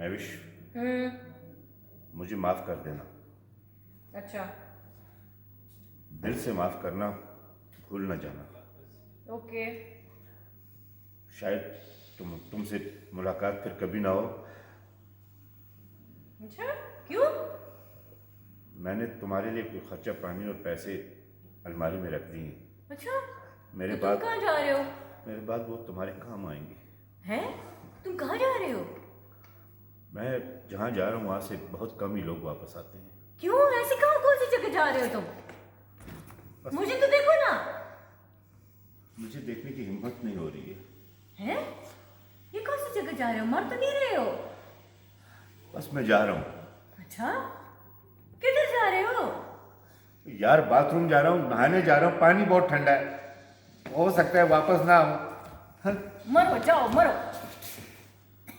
महविश, हम्म। मुझे माफ़ कर देना। अच्छा। दिल से माफ़ करना, भूल ना जाना। ओके। शायद तुमसे मुलाकात फिर कभी ना हो। अच्छा, क्यों? मैंने तुम्हारे लिए कोई खर्चा पानी और पैसे अलमारी में रख दिए हैं। अच्छा, मेरे तो तुम बाद कहाँ जा रहे हो? मेरे बाद वो तुम्हारे काम आएंगे। हैं? तुम कहाँ जा रहे हो? मैं जहाँ जा रहा हूँ वहाँ से बहुत कम ही लोग वापस आते हैं। क्यों? ऐसी कहाँ कौन सी जगह जा रहे हो तुम? बस मुझे तो देखो ना। मुझे देखने की हिम्मत नहीं हो रही है। हैं? ये कौन सी जगह जा रहे हो? मर तो नहीं रहे हो? बस मैं जा रहा हूँ। अच्छा, किधर जा रहे हो? यार बाथरूम जा रहा हूँ, नहाने जा रहा हूँ, पानी बहुत ठंडा है, हो सकता है वापस ना आऊँ। मरो, जाओ मरो।